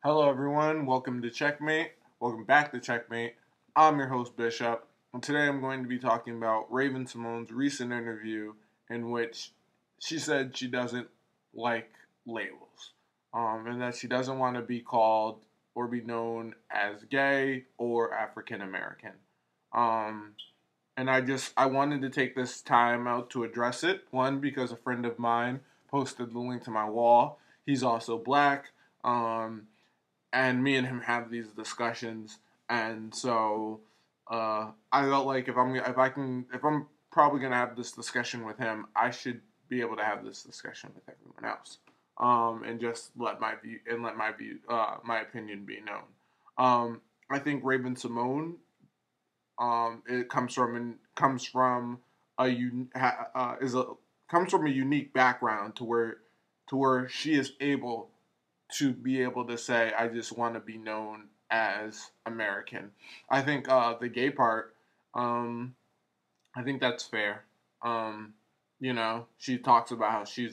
Hello, everyone. Welcome to Checkmate. Welcome back to Checkmate. I'm your host, Bishop, and today I'm going to be talking about Raven Symone's recent interview in which she said she doesn't like labels, and that she doesn't want to be called or be known as gay or African American. Um, and I wanted to take this time out to address it. One, because a friend of mine posted the link to my wall. He's also black. And me and him have these discussions, and so I felt like if I'm probably gonna have this discussion with him, I should be able to have this discussion with everyone else, and just my opinion be known. I think Raven Symone, it comes from a is a comes from a unique background to where she is able to be able to say, I just want to be known as American. I think the gay part, I think that's fair. She talks about how she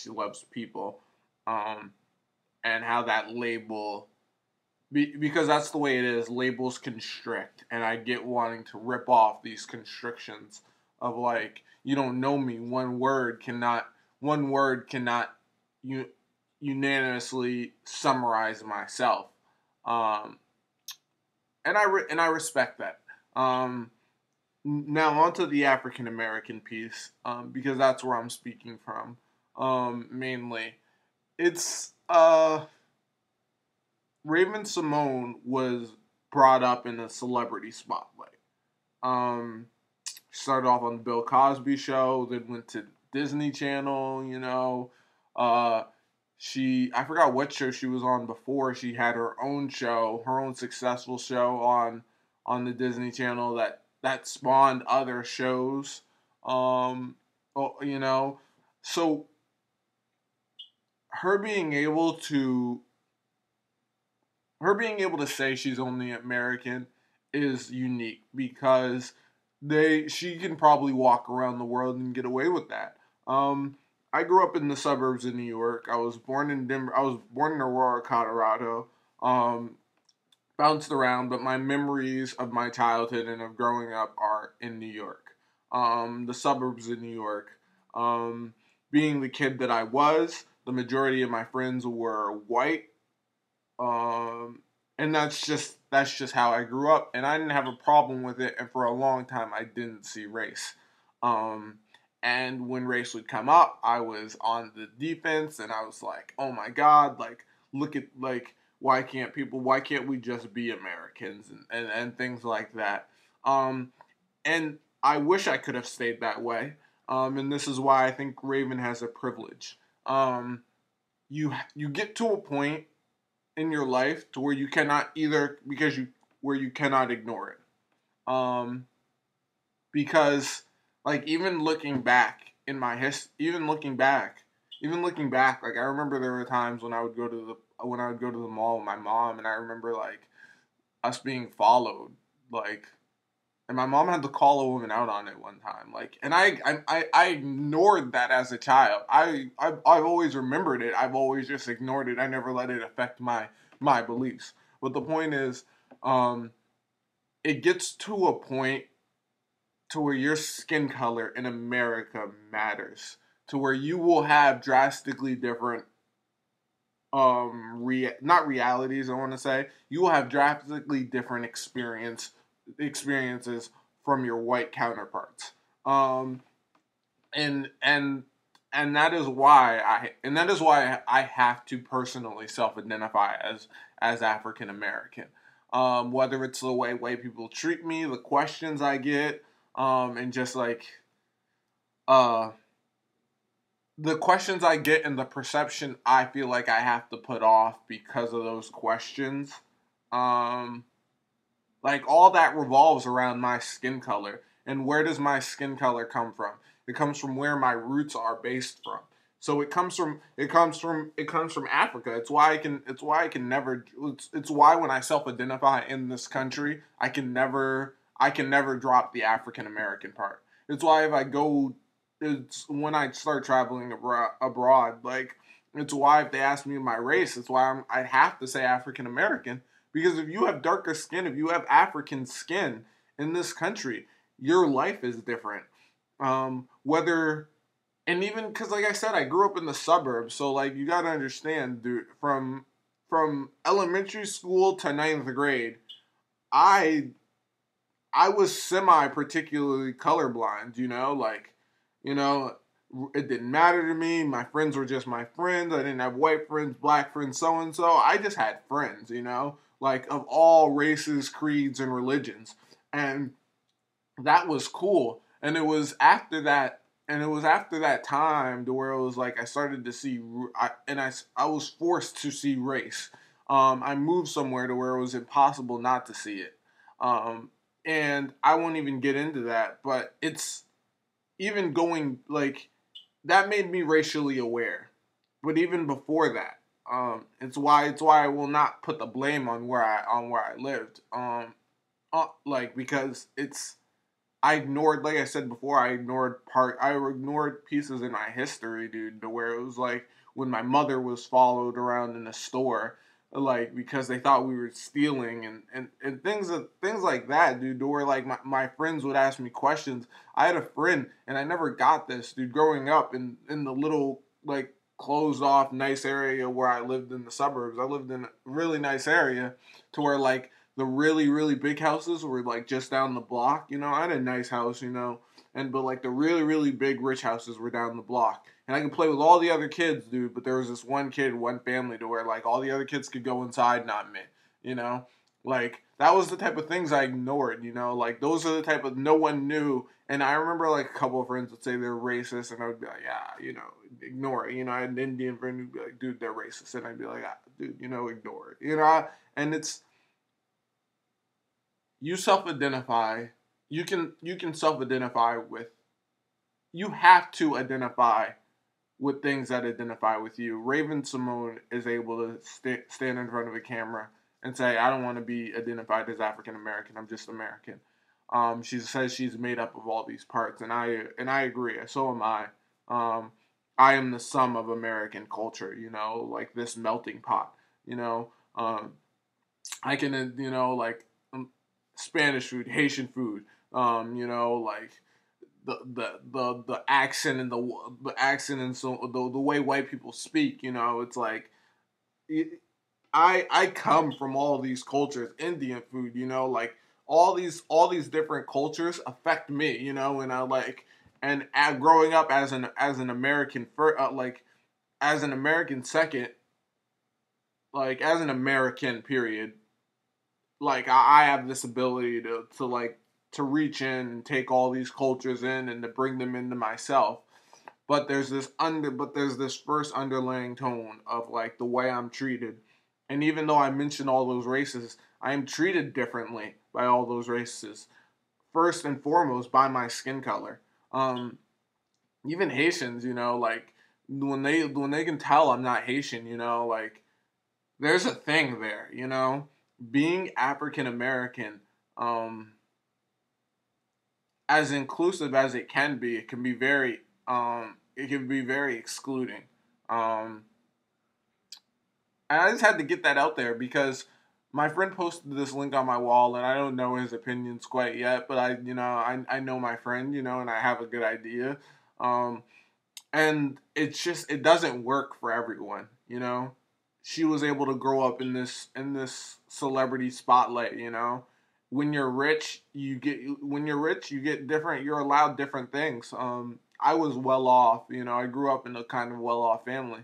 loves people, and how that label, because that's the way it is, labels constrict, and I get wanting to rip off these constrictions of like, you don't know me, one word cannot unanimously summarize myself, um, and I respect that. Now onto the African American piece, because that's where I'm speaking from, mainly. It's Raven Symone was brought up in the celebrity spotlight. Started off on the Bill Cosby show, then went to Disney Channel. Uh, I forgot what show she was on before. She had her own show, her own successful show on the Disney Channel that spawned other shows. Um, so her being able to her being able to say she's only American is unique because she can probably walk around the world and get away with that. I grew up in the suburbs of New York. I was born in Denver. I was born in Aurora, Colorado. Um, Bounced around, but my memories of my childhood and of growing up are in New York. The suburbs of New York. Being the kid that I was, the majority of my friends were white, and that's just how I grew up, and I didn't have a problem with it. And for a long time, I didn't see race. Um, and when race would come up, I was on the defense, and I was like, "Oh my God! Like, look at like why can't we just be Americans and things like that." Um, and I wish I could have stayed that way. And this is why I think Raven has a privilege. You get to a point in your life to where you cannot either because you where you cannot ignore it. Um, because like even looking back, like I remember there were times when I would go to the mall with my mom, and I remember like us being followed, like, and my mom had to call a woman out on it one time, like, and I ignored that as a child. I've always remembered it. I've always just ignored it. I never let it affect my beliefs. But the point is, um, it gets to a point to where your skin color in America matters, to where you will have drastically different not realities, I want to say. You will have drastically different experiences from your white counterparts. Um and and and that is why I have to personally self-identify as African American. Whether it's the way people treat me, the questions I get, and just like uh the questions I get and the perception I feel like I have to put off because of those questions. Um, like all that revolves around my skin color. And where does my skin color come from? It comes from where my roots are based from. So it comes from Africa. It's why I can never it's why when I self-identify in this country, I can never drop the African American part. It's why if I go it's when I start traveling abroad, like It's why if they ask me my race, it's why I'd have to say African American. Because if you have darker skin, if you have African skin in this country, your life is different. Whether and even because, like I said, I grew up in the suburbs, so like you gotta understand, dude. From elementary school to ninth grade, I I was semi particularly colorblind. You know, it didn't matter to me. My friends were just my friends. I didn't have white friends, black friends, so and so. I just had friends. Like of all races, creeds, and religions, and that was cool. And it was after that time to where it was like I started to see, I was forced to see race. I moved somewhere to where it was impossible not to see it. And I won't even get into that, but it's even going like that made me racially aware. But even before that, it's why I will not put the blame on where I lived. Like because it's I ignored, like I said before, I ignored pieces in my history, dude, to where it was like when my mother was followed around in a store, like because they thought we were stealing and things like that, dude, to where like my friends would ask me questions. I had a friend and I never got this, dude, growing up in the little like closed off nice area where I lived in the suburbs. I lived in a really nice area to where like the really, really big houses were like just down the block. I had a nice house, but like the really, really big rich houses were down the block. And I could play with all the other kids, dude, but there was this one kid, one family to where like all the other kids could go inside, not me, you know? Like that was the type of things I ignored, like those are the type of no one knew. And I remember like a couple of friends would say they're racist and I would be like, yeah, ignore it. I had an Indian friend who'd be like, dude, they're racist. And I'd be like, dude, ignore it, and it's, you self-identify. You can self-identify with. You have to identify with things that identify with you. Raven Symone is able to stand in front of a camera and say, "I don't want to be identified as African American. I'm just American." She says she's made up of all these parts, and I agree. So am I. I am the sum of American culture. Like this melting pot. I can, like Spanish food, Haitian food, like the accent and the accent and so the way white people speak, it's like I come from all these cultures, Indian food, like all these different cultures affect me, and I like growing up as an American like as an American second, like as an American period, like I have this ability to like to reach in and take all these cultures in and to bring them into myself. But there's this first underlying tone of like the way I'm treated. And even though I mentioned all those races, I am treated differently by all those races. First and foremost by my skin color. Even Haitians, like when they can tell I'm not Haitian, like there's a thing there, being African American, as inclusive as it can be, it can be very excluding. Um, and I just had to get that out there because my friend posted this link on my wall, and I don't know his opinions quite yet, but I know my friend, and I have a good idea. Um, and it doesn't work for everyone. She was able to grow up in this celebrity spotlight. When you're rich, you get different. You're allowed different things. I was well off. I grew up in a kind of well off family.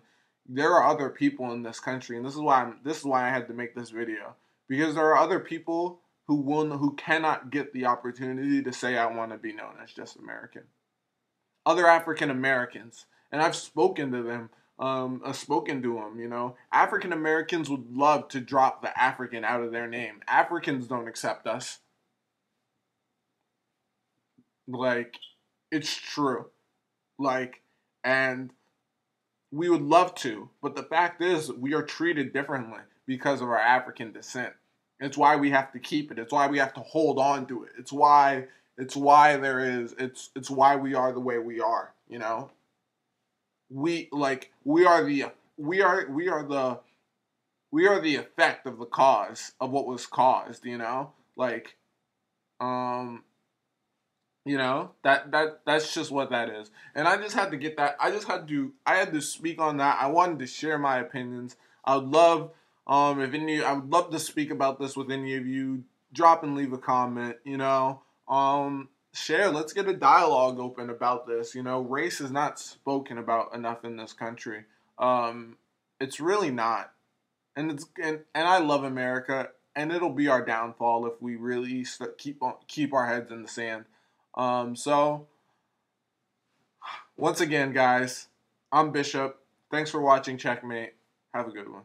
There are other people in this country, and this is why I had to make this video, because there are other people who cannot get the opportunity to say I want to be known as just American. Other African Americans, and I've spoken to them. I've spoken to them. African Americans would love to drop the African out of their name. Africans don't accept us. Like, it's true. Like, and we would love to, but the fact is, we are treated differently because of our African descent. It's why we have to keep it. It's why we have to hold on to it. It's why we are the way we are. We are we are the effect of the cause of what was caused, you know? Like, um, that's just what that is. And I just had to get that. I had to speak on that. I wanted to share my opinions. I would love, if any, I would love to speak about this with any of you. Drop and leave a comment, share. Let's get a dialogue open about this. Race is not spoken about enough in this country. It's really not. And I love America, and it'll be our downfall if we really keep our heads in the sand. So once again, guys, I'm Bishop. Thanks for watching Checkmate. Have a good one.